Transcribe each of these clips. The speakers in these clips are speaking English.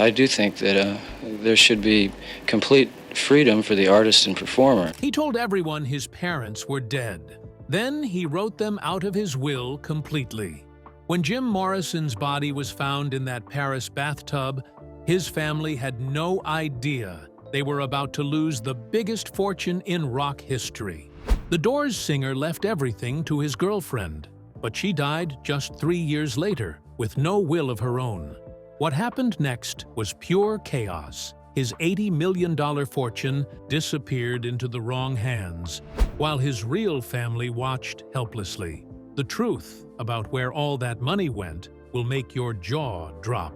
I do think that there should be complete freedom for the artist and performer. He told everyone his parents were dead. Then he wrote them out of his will completely. When Jim Morrison's body was found in that Paris bathtub, his family had no idea they were about to lose the biggest fortune in rock history. The Doors singer left everything to his girlfriend, but she died just 3 years later with no will of her own. What happened next was pure chaos. His $80 million fortune disappeared into the wrong hands, while his real family watched helplessly. The truth about where all that money went will make your jaw drop.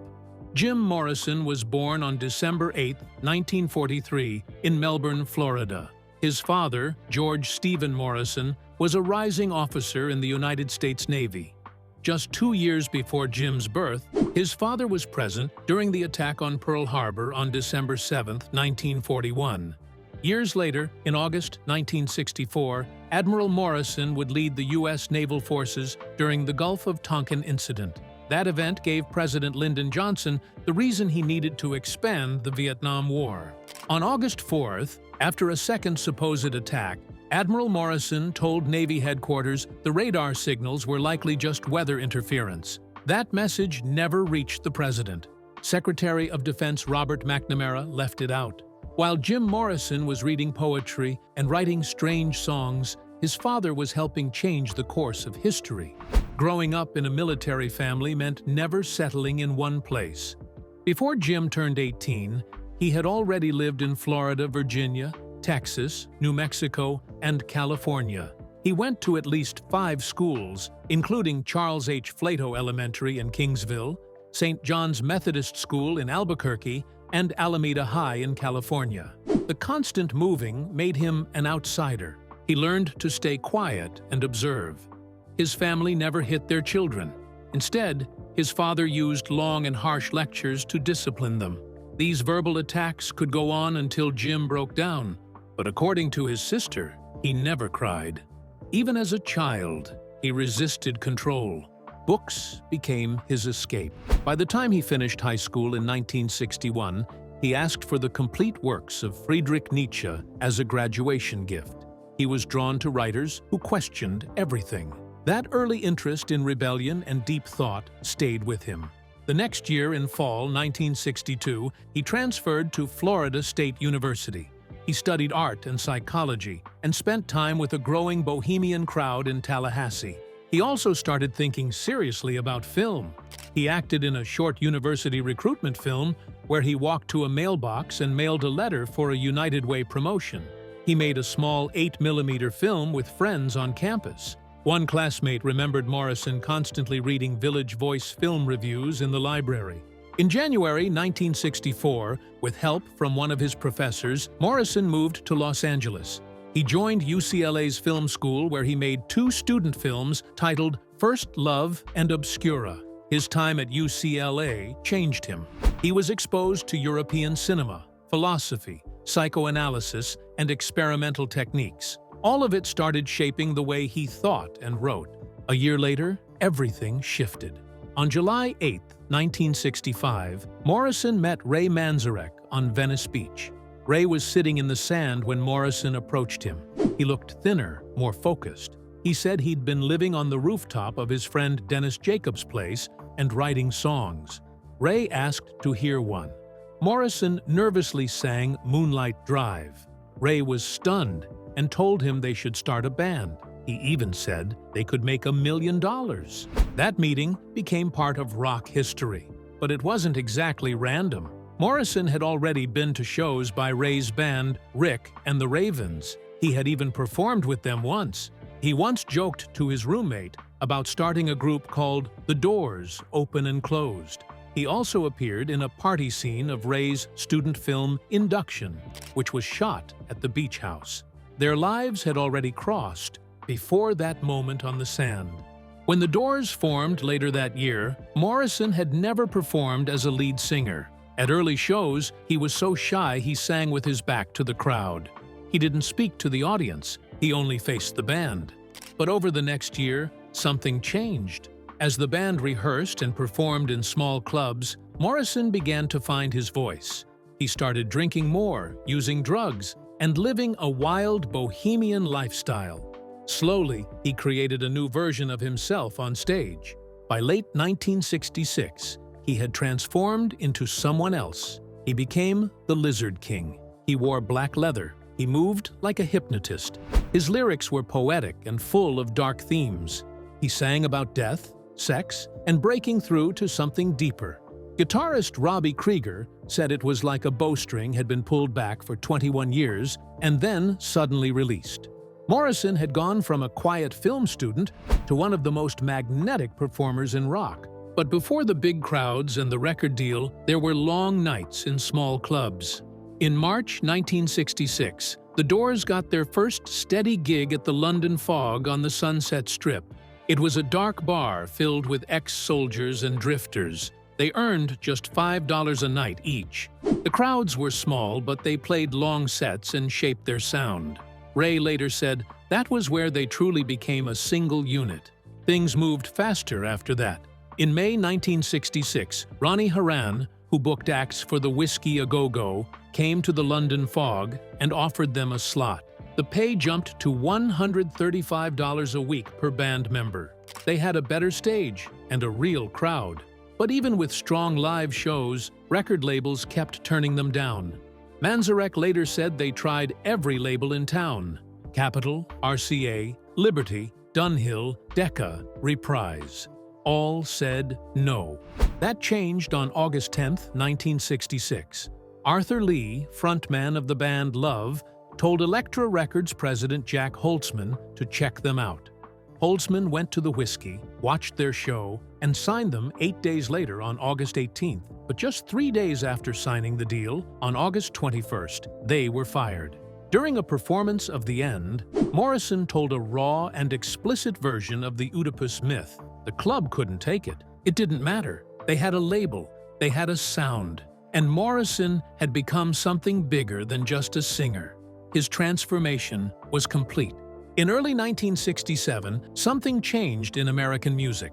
Jim Morrison was born on December 8, 1943, in Melbourne, Florida. His father, George Stephen Morrison, was a rising officer in the United States Navy. Just 2 years before Jim's birth, his father was present during the attack on Pearl Harbor on December 7, 1941. Years later, in August 1964, Admiral Morrison would lead the U.S. naval forces during the Gulf of Tonkin incident. That event gave President Lyndon Johnson the reason he needed to expand the Vietnam War. On August 4th, after a second supposed attack, Admiral Morrison told Navy headquarters the radar signals were likely just weather interference. That message never reached the president. Secretary of Defense Robert McNamara left it out. While Jim Morrison was reading poetry and writing strange songs, his father was helping change the course of history. Growing up in a military family meant never settling in one place. Before Jim turned 18, he had already lived in Florida, Virginia, Texas, New Mexico, and California. He went to at least 5 schools, including Charles H. Flato Elementary in Kingsville, St. John's Methodist School in Albuquerque, and Alameda High in California. The constant moving made him an outsider. He learned to stay quiet and observe. His family never hit their children. Instead, his father used long and harsh lectures to discipline them. These verbal attacks could go on until Jim broke down, but according to his sister, he never cried. Even as a child, he resisted control. Books became his escape. By the time he finished high school in 1961, he asked for the complete works of Friedrich Nietzsche as a graduation gift. He was drawn to writers who questioned everything. That early interest in rebellion and deep thought stayed with him. The next year, in fall 1962, he transferred to Florida State University. He studied art and psychology and spent time with a growing bohemian crowd in Tallahassee. He also started thinking seriously about film. He acted in a short university recruitment film where he walked to a mailbox and mailed a letter for a United Way promotion. He made a small 8mm film with friends on campus. One classmate remembered Morrison constantly reading Village Voice film reviews in the library. In January 1964, with help from one of his professors, Morrison moved to Los Angeles. He joined UCLA's film school where he made 2 student films titled First Love and Obscura. His time at UCLA changed him. He was exposed to European cinema, philosophy, psychoanalysis, and experimental techniques. All of it started shaping the way he thought and wrote. A year later, everything shifted. On July 8, 1965, Morrison met Ray Manzarek on Venice Beach. Ray was sitting in the sand when Morrison approached him. He looked thinner, more focused. He said he'd been living on the rooftop of his friend Dennis Jacobs' place and writing songs. Ray asked to hear one. Morrison nervously sang Moonlight Drive. Ray was stunned and told him they should start a band. He even said they could make $1 million. That meeting became part of rock history. But it wasn't exactly random. Morrison had already been to shows by Ray's band, Rick and the Ravens. He had even performed with them once. He once joked to his roommate about starting a group called The Doors, Open and Closed. He also appeared in a party scene of Ray's student film Induction, which was shot at the beach house. Their lives had already crossed before that moment on the sand. When the Doors formed later that year, Morrison had never performed as a lead singer. At early shows, he was so shy he sang with his back to the crowd. He didn't speak to the audience, he only faced the band. But over the next year, something changed. As the band rehearsed and performed in small clubs, Morrison began to find his voice. He started drinking more, using drugs, and living a wild bohemian lifestyle. Slowly, he created a new version of himself on stage. By late 1966, he had transformed into someone else. He became the Lizard King. He wore black leather. He moved like a hypnotist. His lyrics were poetic and full of dark themes. He sang about death, sex, and breaking through to something deeper. Guitarist Robbie Krieger said it was like a bowstring had been pulled back for 21 years and then suddenly released. Morrison had gone from a quiet film student to one of the most magnetic performers in rock. But before the big crowds and the record deal, there were long nights in small clubs. In March 1966, the Doors got their first steady gig at the London Fog on the Sunset Strip. It was a dark bar filled with ex-soldiers and drifters. They earned just $5 a night each. The crowds were small, but they played long sets and shaped their sound. Ray later said that was where they truly became a single unit. Things moved faster after that. In May 1966, Ronnie Haran, who booked acts for the Whiskey A Go-Go, came to the London Fog and offered them a slot. The pay jumped to $135 a week per band member. They had a better stage and a real crowd. But even with strong live shows, record labels kept turning them down. Manzarek later said they tried every label in town: Capitol, RCA, Liberty, Dunhill, Decca, Reprise. All said no. That changed on August 10, 1966. Arthur Lee, frontman of the band Love, told Elektra Records president Jack Holtzman to check them out. Holtzman went to the Whiskey, watched their show, and signed them 8 days later on August 18th. But just 3 days after signing the deal, on August 21st, they were fired. During a performance of The End, Morrison told a raw and explicit version of the Oedipus myth. The club couldn't take it. It didn't matter. They had a label. They had a sound. And Morrison had become something bigger than just a singer. His transformation was complete. In early 1967, something changed in American music.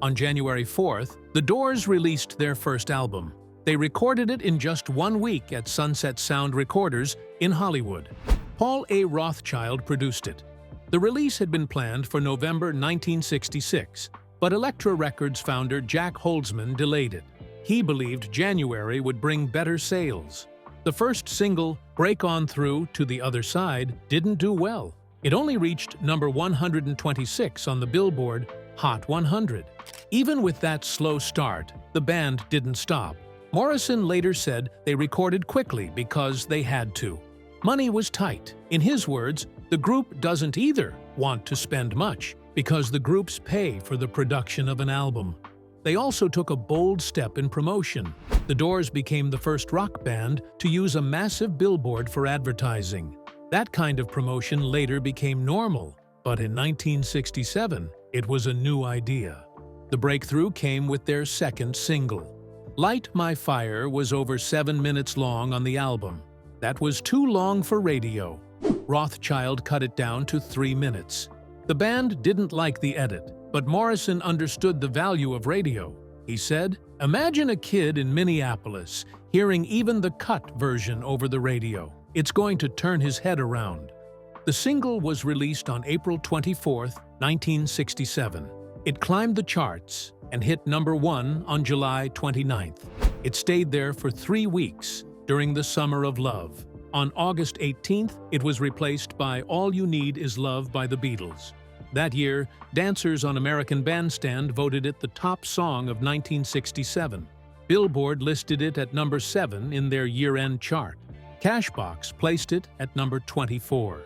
On January 4th, the Doors released their first album. They recorded it in just 1 week at Sunset Sound Recorders in Hollywood. Paul A. Rothchild produced it. The release had been planned for November 1966, but Elektra Records founder Jack Holtzman delayed it. He believed January would bring better sales. The first single, Break On Through to the Other Side, didn't do well. It only reached number 126 on the Billboard Hot 100. Even with that slow start, the band didn't stop. Morrison later said they recorded quickly because they had to. Money was tight. In his words, the group doesn't either want to spend much because the groups pay for the production of an album. They also took a bold step in promotion. The Doors became the first rock band to use a massive billboard for advertising. That kind of promotion later became normal, but in 1967, it was a new idea. The breakthrough came with their second single. Light My Fire was over 7 minutes long on the album. That was too long for radio. Rothchild cut it down to 3 minutes. The band didn't like the edit, but Morrison understood the value of radio. He said, "Imagine a kid in Minneapolis hearing even the cut version over the radio. It's going to turn his head around." The single was released on April 24, 1967. It climbed the charts and hit number 1 on July 29th. It stayed there for 3 weeks during the Summer of Love. On August 18th, it was replaced by All You Need Is Love by the Beatles. That year, dancers on American Bandstand voted it the top song of 1967. Billboard listed it at number 7 in their year-end chart. Cashbox placed it at number 24.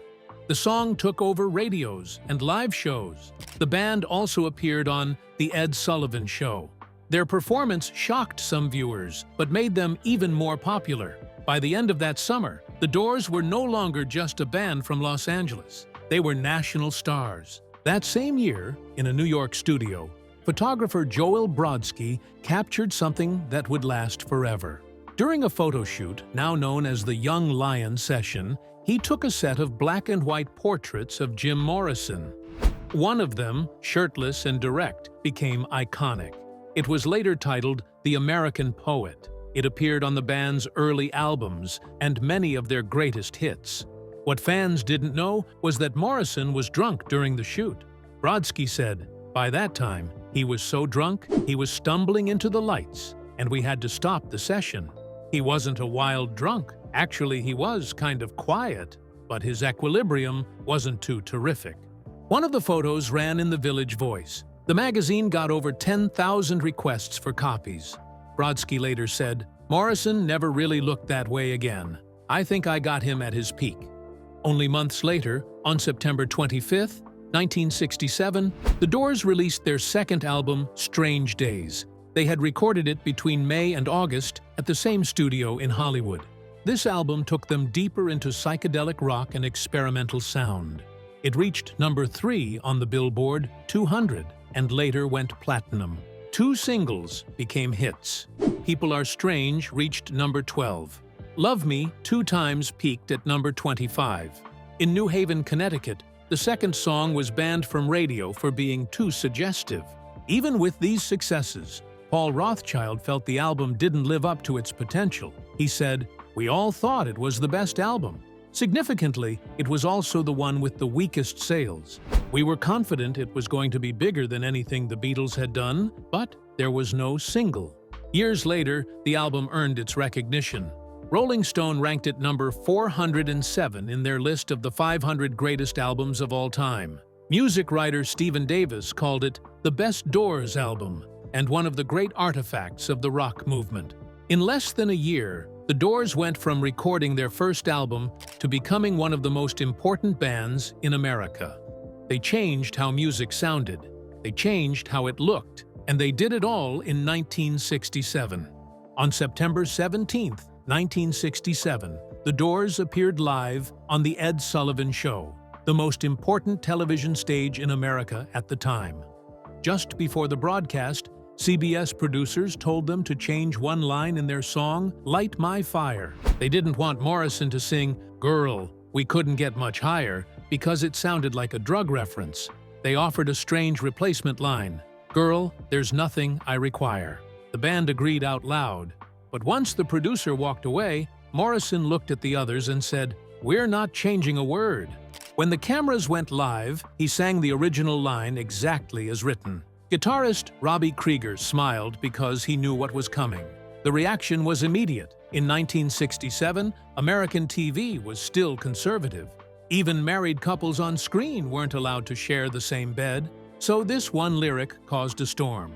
The song took over radios and live shows. The band also appeared on The Ed Sullivan Show. Their performance shocked some viewers, but made them even more popular. By the end of that summer, the Doors were no longer just a band from Los Angeles. They were national stars. That same year, in a New York studio, photographer Joel Brodsky captured something that would last forever. During a photo shoot, now known as the Young Lion session, he took a set of black and white portraits of Jim Morrison. One of them, shirtless and direct, became iconic. It was later titled The American Poet. It appeared on the band's early albums and many of their greatest hits. What fans didn't know was that Morrison was drunk during the shoot. Brodsky said, "By that time, he was so drunk, he was stumbling into the lights, and we had to stop the session. He wasn't a wild drunk. Actually, he was kind of quiet, but his equilibrium wasn't too terrific." One of the photos ran in the Village Voice. The magazine got over 10,000 requests for copies. Brodsky later said, "Morrison never really looked that way again. I think I got him at his peak." Only months later, on September 25, 1967, The Doors released their second album, Strange Days. They had recorded it between May and August at the same studio in Hollywood. This album took them deeper into psychedelic rock and experimental sound. It reached number 3 on the Billboard 200 and later went platinum. 2 singles became hits. People Are Strange reached number 12. Love Me 2 times peaked at number 25. In New Haven, Connecticut, the second song was banned from radio for being too suggestive. Even with these successes, Paul Rothchild felt the album didn't live up to its potential. He said, "We all thought it was the best album. Significantly, it was also the one with the weakest sales. We were confident it was going to be bigger than anything the Beatles had done, but there was no single." Years later, the album earned its recognition. Rolling Stone ranked it number 407 in their list of the 500 greatest albums of all time. Music writer Stephen Davis called it the best Doors album and one of the great artifacts of the rock movement. In less than a year, the Doors went from recording their first album to becoming one of the most important bands in America. They changed how music sounded, they changed how it looked, and they did it all in 1967. On September 17, 1967, the Doors appeared live on The Ed Sullivan Show, the most important television stage in America at the time. Just before the broadcast, CBS producers told them to change one line in their song, Light My Fire. They didn't want Morrison to sing, Girl, We Couldn't Get Much Higher, because it sounded like a drug reference. They offered a strange replacement line, Girl, There's Nothing I Require. The band agreed out loud, but once the producer walked away, Morrison looked at the others and said, We're not changing a word. When the cameras went live, he sang the original line exactly as written. Guitarist Robbie Krieger smiled because he knew what was coming. The reaction was immediate. In 1967, American TV was still conservative. Even married couples on screen weren't allowed to share the same bed, so this one lyric caused a storm.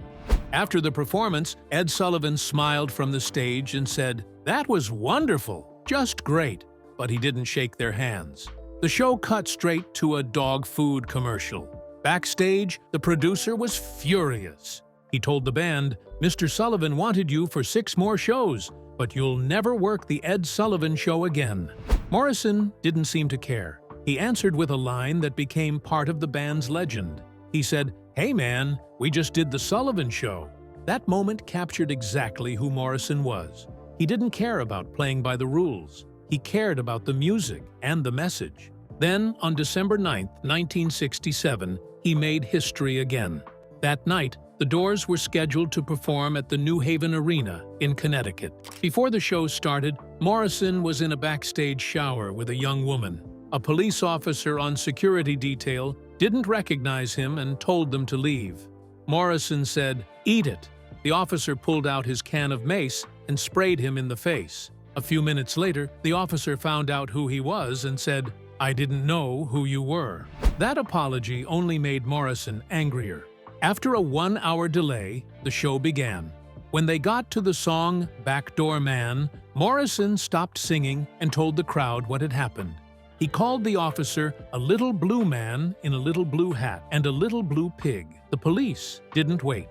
After the performance, Ed Sullivan smiled from the stage and said, That was wonderful, just great, but he didn't shake their hands. The show cut straight to a dog food commercial. Backstage, the producer was furious. He told the band, Mr. Sullivan wanted you for 6 more shows, but you'll never work the Ed Sullivan Show again. Morrison didn't seem to care. He answered with a line that became part of the band's legend. He said, Hey man, we just did the Sullivan Show. That moment captured exactly who Morrison was. He didn't care about playing by the rules. He cared about the music and the message. Then, on December 9, 1967, he made history again. That night, the Doors were scheduled to perform at the New Haven Arena in Connecticut. Before the show started, Morrison was in a backstage shower with a young woman. A police officer on security detail didn't recognize him and told them to leave. Morrison said, Eat it. The officer pulled out his can of mace and sprayed him in the face. A few minutes later, the officer found out who he was and said, I didn't know who you were. That apology only made Morrison angrier. After a 1-hour delay, the show began. When they got to the song Backdoor Man, Morrison stopped singing and told the crowd what had happened. He called the officer a little blue man in a little blue hat and a little blue pig. The police didn't wait.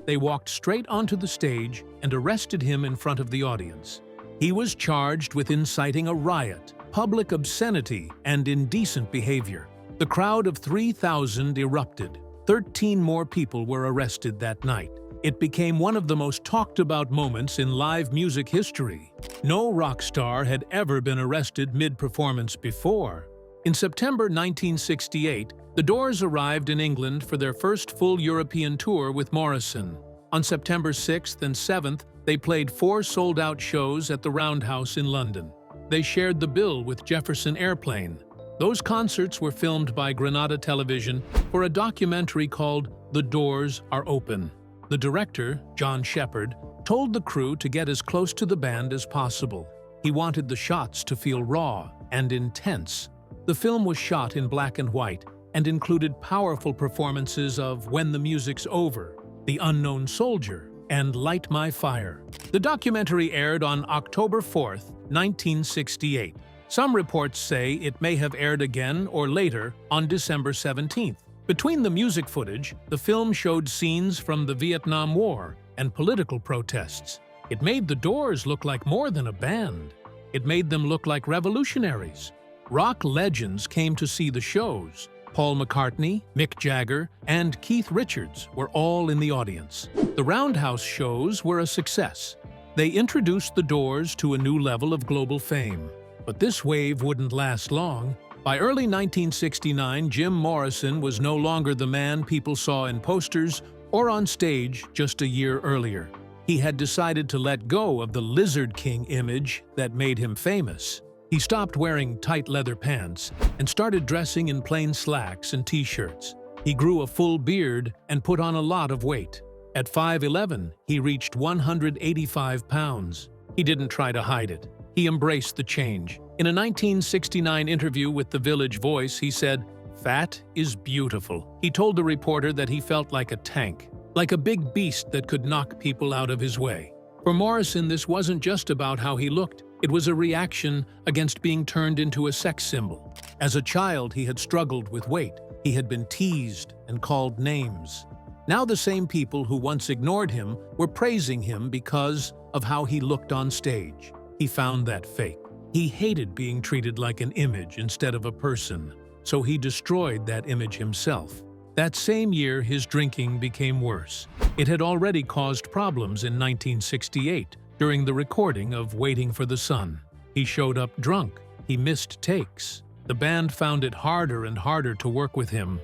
They walked straight onto the stage and arrested him in front of the audience. He was charged with inciting a riot, public obscenity, and indecent behavior. The crowd of 3,000 erupted. 13 more people were arrested that night. It became one of the most talked about moments in live music history. No rock star had ever been arrested mid-performance before. In September 1968, the Doors arrived in England for their first full European tour with Morrison. On September 6th and 7th, they played 4 sold-out shows at the Roundhouse in London. They shared the bill with Jefferson Airplane. Those concerts were filmed by Granada Television for a documentary called The Doors Are Open. The director, John Shepard, told the crew to get as close to the band as possible. He wanted the shots to feel raw and intense. The film was shot in black and white and included powerful performances of When the Music's Over, The Unknown Soldier, and Light My Fire. The documentary aired on October 4th, 1968. Some reports say it may have aired again or later on December 17th. Between the music footage, the film showed scenes from the Vietnam War and political protests. It made the Doors look like more than a band. It made them look like revolutionaries. Rock legends came to see the shows. Paul McCartney, Mick Jagger, and Keith Richards were all in the audience. The Roundhouse shows were a success. They introduced the Doors to a new level of global fame. But this wave wouldn't last long. By early 1969, Jim Morrison was no longer the man people saw in posters or on stage just a year earlier. He had decided to let go of the Lizard King image that made him famous. He stopped wearing tight leather pants and started dressing in plain slacks and t-shirts. He grew a full beard and put on a lot of weight. At 5'11", he reached 185 pounds. He didn't try to hide it. He embraced the change. In a 1969 interview with The Village Voice, he said, "Fat is beautiful." He told the reporter that he felt like a tank, like a big beast that could knock people out of his way. For Morrison, this wasn't just about how he looked. It was a reaction against being turned into a sex symbol. As a child, he had struggled with weight. He had been teased and called names. Now the same people who once ignored him were praising him because of how he looked on stage. He found that fake. He hated being treated like an image instead of a person, so he destroyed that image himself. That same year, his drinking became worse. It had already caused problems in 1968 during the recording of Waiting for the Sun. He showed up drunk. He missed takes. The band found it harder and harder to work with him.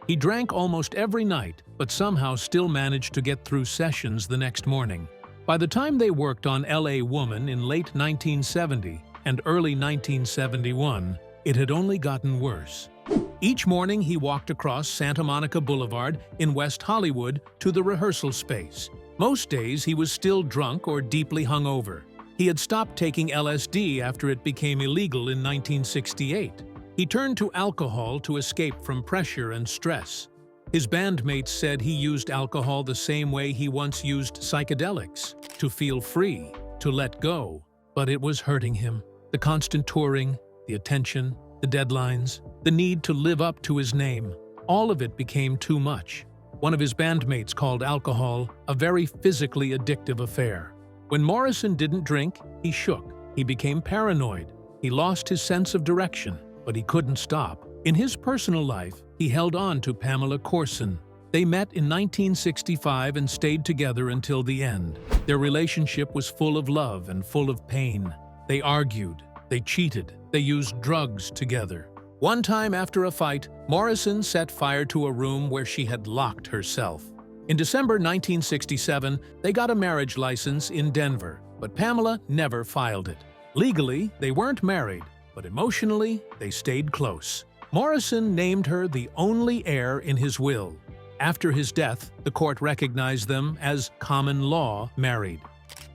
He drank almost every night, but somehow still managed to get through sessions the next morning. By the time they worked on L.A. Woman in late 1970 and early 1971, it had only gotten worse. Each morning he walked across Santa Monica Boulevard in West Hollywood to the rehearsal space. Most days he was still drunk or deeply hungover. He had stopped taking LSD after it became illegal in 1968. He turned to alcohol to escape from pressure and stress. His bandmates said he used alcohol the same way he once used psychedelics, to feel free, to let go. But it was hurting him. The constant touring, the attention, the deadlines, the need to live up to his name. All of it became too much. One of his bandmates called alcohol a very physically addictive affair. When Morrison didn't drink, he shook. He became paranoid. He lost his sense of direction, but he couldn't stop. In his personal life, he held on to Pamela Corson. They met in 1965 and stayed together until the end. Their relationship was full of love and full of pain. They argued, they cheated, they used drugs together. One time after a fight, Morrison set fire to a room where she had locked herself. In December 1967, they got a marriage license in Denver, but Pamela never filed it. Legally, they weren't married, but emotionally, they stayed close. Morrison named her the only heir in his will. After his death, the court recognized them as common law married.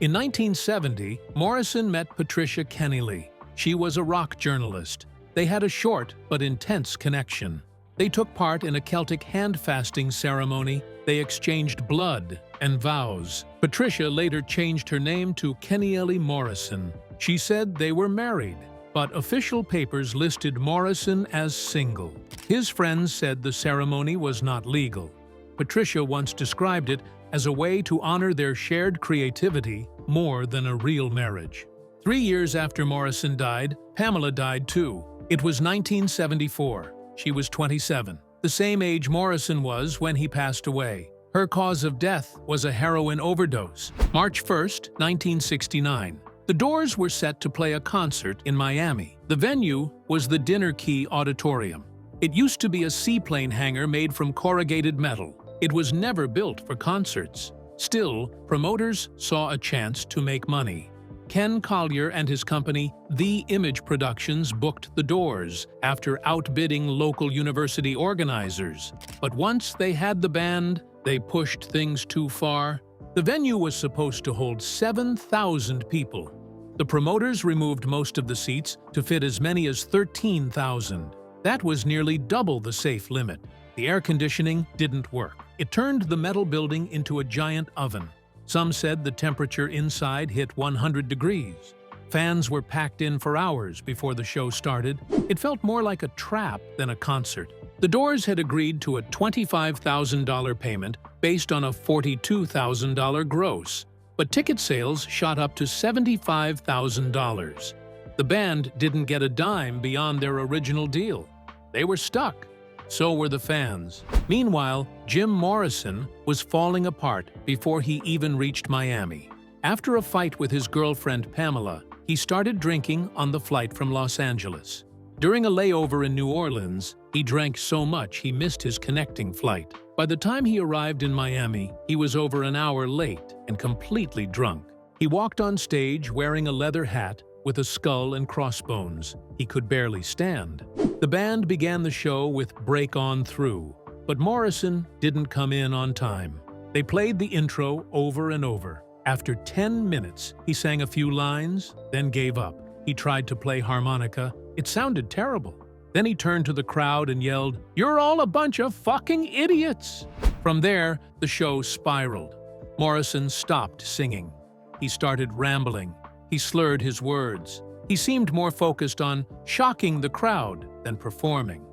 In 1970, Morrison met Patricia Kenneally. She was a rock journalist. They had a short but intense connection. They took part in a Celtic hand-fasting ceremony. They exchanged blood and vows. Patricia later changed her name to Kenneally Morrison. She said they were married, but official papers listed Morrison as single. His friends said the ceremony was not legal. Patricia once described it as a way to honor their shared creativity more than a real marriage. 3 years after Morrison died, Pamela died too. It was 1974. She was 27, the same age Morrison was when he passed away. Her cause of death was a heroin overdose. March 1, 1969. The Doors were set to play a concert in Miami. The venue was the Dinner Key Auditorium. It used to be a seaplane hangar made from corrugated metal. It was never built for concerts. Still, promoters saw a chance to make money. Ken Collier and his company, The Image Productions, booked the Doors after outbidding local university organizers. But once they had the band, they pushed things too far. The venue was supposed to hold 7,000 people. The promoters removed most of the seats to fit as many as 13,000. That was nearly double the safe limit. The air conditioning didn't work. It turned the metal building into a giant oven. Some said the temperature inside hit 100 degrees. Fans were packed in for hours before the show started. It felt more like a trap than a concert. The Doors had agreed to a $25,000 payment based on a $42,000 gross, but ticket sales shot up to $75,000. The band didn't get a dime beyond their original deal. They were stuck. So were the fans. Meanwhile, Jim Morrison was falling apart before he even reached Miami. After a fight with his girlfriend Pamela, he started drinking on the flight from Los Angeles. During a layover in New Orleans, he drank so much he missed his connecting flight. By the time he arrived in Miami, he was over an hour late and completely drunk. He walked on stage wearing a leather hat with a skull and crossbones. He could barely stand. The band began the show with Break On Through, but Morrison didn't come in on time. They played the intro over and over. After 10 minutes, he sang a few lines, then gave up. He tried to play harmonica. It sounded terrible. Then he turned to the crowd and yelled, "You're all a bunch of fucking idiots!" From there, the show spiraled. Morrison stopped singing. He started rambling. He slurred his words. He seemed more focused on shocking the crowd than performing.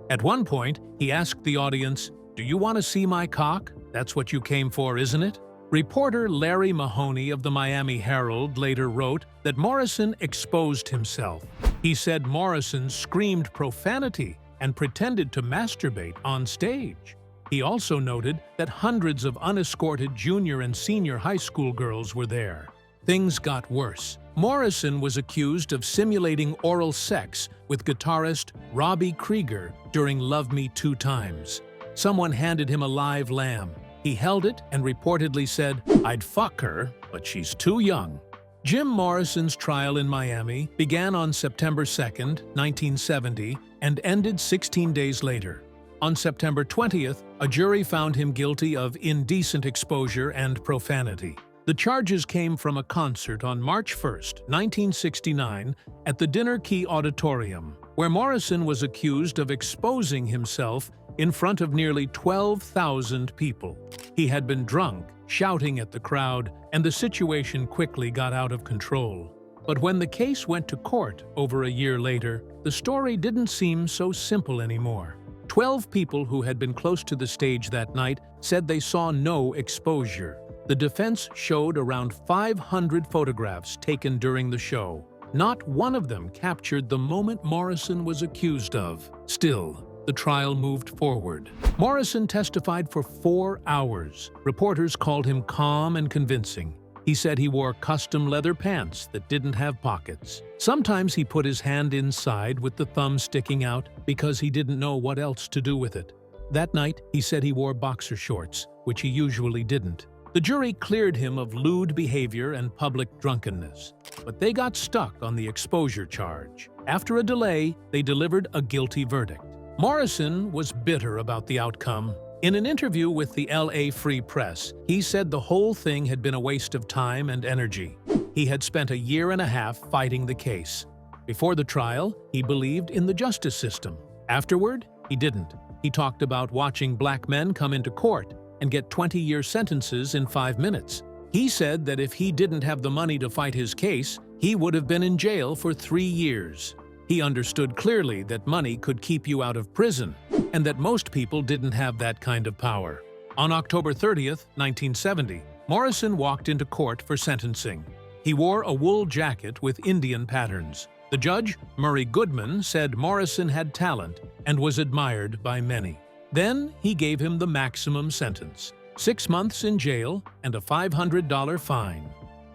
At one point, he asked the audience, "Do you want to see my cock? That's what you came for, isn't it?" Reporter Larry Mahoney of the Miami Herald later wrote that Morrison exposed himself. He said Morrison screamed profanity and pretended to masturbate on stage. He also noted that hundreds of unescorted junior and senior high school girls were there. Things got worse. Morrison was accused of simulating oral sex with guitarist Robbie Krieger during Love Me Two Times. Someone handed him a live lamb. He held it and reportedly said, "I'd fuck her, but she's too young." Jim Morrison's trial in Miami began on September 2, 1970, and ended 16 days later. On September 20th, a jury found him guilty of indecent exposure and profanity. The charges came from a concert on March 1, 1969, at the Dinner Key Auditorium, where Morrison was accused of exposing himself in front of nearly 12,000 people. He had been drunk, shouting at the crowd, and the situation quickly got out of control. But when the case went to court over a year later, the story didn't seem so simple anymore. 12 people who had been close to the stage that night said they saw no exposure. The defense showed around 500 photographs taken during the show. Not one of them captured the moment Morrison was accused of. Still, the trial moved forward. Morrison testified for 4 hours. Reporters called him calm and convincing. He said he wore custom leather pants that didn't have pockets. Sometimes he put his hand inside with the thumb sticking out because he didn't know what else to do with it. That night, he said he wore boxer shorts, which he usually didn't. The jury cleared him of lewd behavior and public drunkenness, but they got stuck on the exposure charge. After a delay, they delivered a guilty verdict. Morrison was bitter about the outcome. In an interview with the LA Free Press, he said the whole thing had been a waste of time and energy. He had spent a year and a half fighting the case. Before the trial, he believed in the justice system. Afterward, he didn't. He talked about watching black men come into court and get 20-year sentences in 5 minutes. He said that if he didn't have the money to fight his case, he would have been in jail for 3 years. He understood clearly that money could keep you out of prison, and that most people didn't have that kind of power. On October 30th, 1970, Morrison walked into court for sentencing. He wore a wool jacket with Indian patterns. The judge, Murray Goodman, said Morrison had talent and was admired by many. Then he gave him the maximum sentence, 6 months in jail and a $500 fine.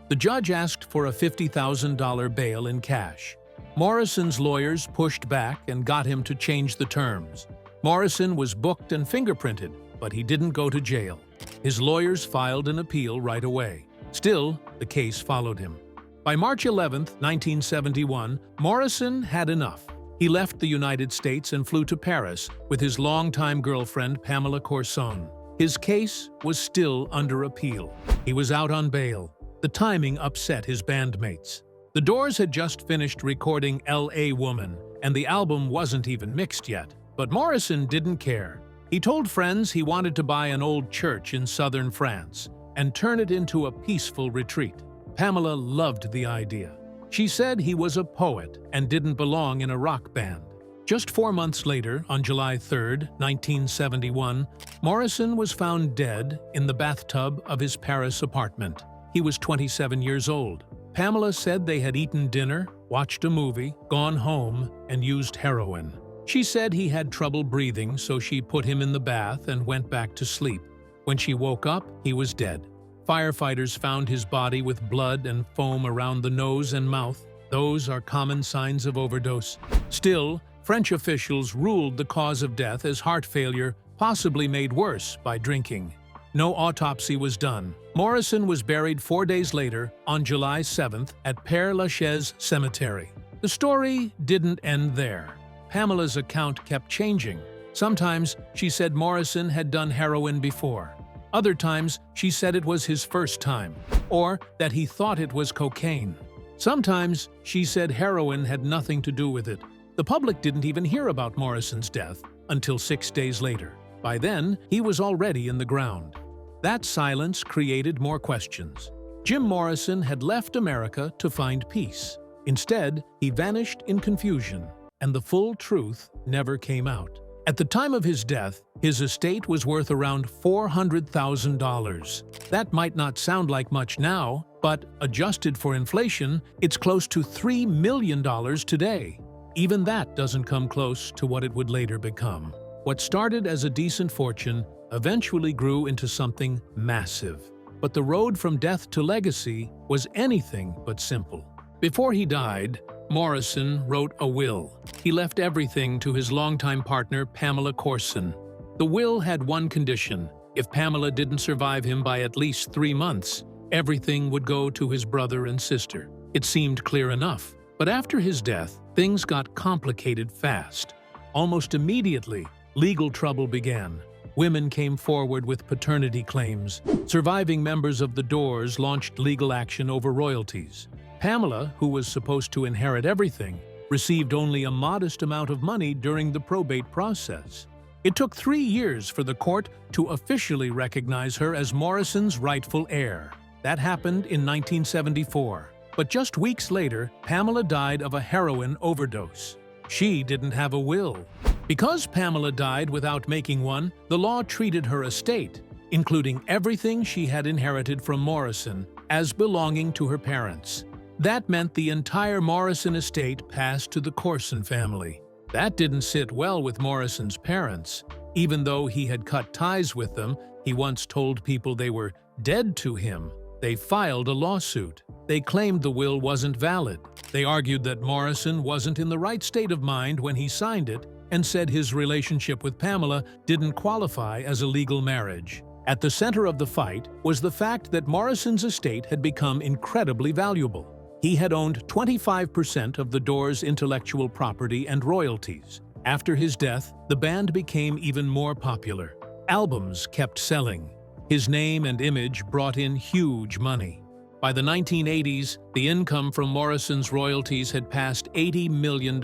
The judge asked for a $50,000 bail in cash. Morrison's lawyers pushed back and got him to change the terms. Morrison was booked and fingerprinted, but he didn't go to jail. His lawyers filed an appeal right away. Still, the case followed him. By March 11, 1971, Morrison had enough. He left the United States and flew to Paris with his longtime girlfriend, Pamela Courson. His case was still under appeal. He was out on bail. The timing upset his bandmates. The Doors had just finished recording L.A. Woman, and the album wasn't even mixed yet. But Morrison didn't care. He told friends he wanted to buy an old church in southern France and turn it into a peaceful retreat. Pamela loved the idea. She said he was a poet and didn't belong in a rock band. Just 4 months later, on July 3, 1971, Morrison was found dead in the bathtub of his Paris apartment. He was 27 years old. Pamela said they had eaten dinner, watched a movie, gone home, and used heroin. She said he had trouble breathing, so she put him in the bath and went back to sleep. When she woke up, he was dead. Firefighters found his body with blood and foam around the nose and mouth. Those are common signs of overdose. Still, French officials ruled the cause of death as heart failure, possibly made worse by drinking. No autopsy was done. Morrison was buried 4 days later, on July 7th, at Père Lachaise Cemetery. The story didn't end there. Pamela's account kept changing. Sometimes she said Morrison had done heroin before. Other times she said it was his first time, or that he thought it was cocaine. Sometimes she said heroin had nothing to do with it. The public didn't even hear about Morrison's death until 6 days later. By then, he was already in the ground. That silence created more questions. Jim Morrison had left America to find peace. Instead, he vanished in confusion, and the full truth never came out. At the time of his death, his estate was worth around $400,000. That might not sound like much now, but adjusted for inflation, it's close to $3 million today. Even that doesn't come close to what it would later become. What started as a decent fortune eventually grew into something massive. But the road from death to legacy was anything but simple. Before he died, Morrison wrote a will. He left everything to his longtime partner, Pamela Courson. The will had one condition: if Pamela didn't survive him by at least 3 months, everything would go to his brother and sister. It seemed clear enough. But after his death, things got complicated fast. Almost immediately, legal trouble began. Women came forward with paternity claims. Surviving members of the Doors launched legal action over royalties. Pamela, who was supposed to inherit everything, received only a modest amount of money during the probate process. It took 3 years for the court to officially recognize her as Morrison's rightful heir. That happened in 1974. But just weeks later, Pamela died of a heroin overdose. She didn't have a will. Because Pamela died without making one, the law treated her estate, including everything she had inherited from Morrison, as belonging to her parents. That meant the entire Morrison estate passed to the Courson family. That didn't sit well with Morrison's parents. Even though he had cut ties with them, he once told people they were dead to him. They filed a lawsuit. They claimed the will wasn't valid. They argued that Morrison wasn't in the right state of mind when he signed it, and said his relationship with Pamela didn't qualify as a legal marriage. At the center of the fight was the fact that Morrison's estate had become incredibly valuable. He had owned 25% of the Doors' intellectual property and royalties. After his death, the band became even more popular. Albums kept selling. His name and image brought in huge money. By the 1980s, the income from Morrison's royalties had passed $80 million.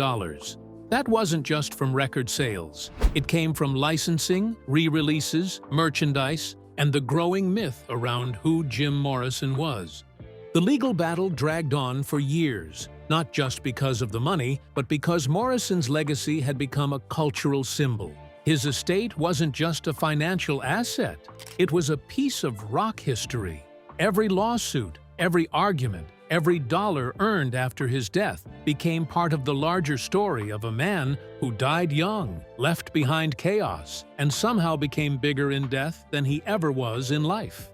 That wasn't just from record sales. It came from licensing, re-releases, merchandise, and the growing myth around who Jim Morrison was. The legal battle dragged on for years, not just because of the money, but because Morrison's legacy had become a cultural symbol. His estate wasn't just a financial asset, it was a piece of rock history. Every lawsuit, every argument, every dollar earned after his death became part of the larger story of a man who died young, left behind chaos, and somehow became bigger in death than he ever was in life.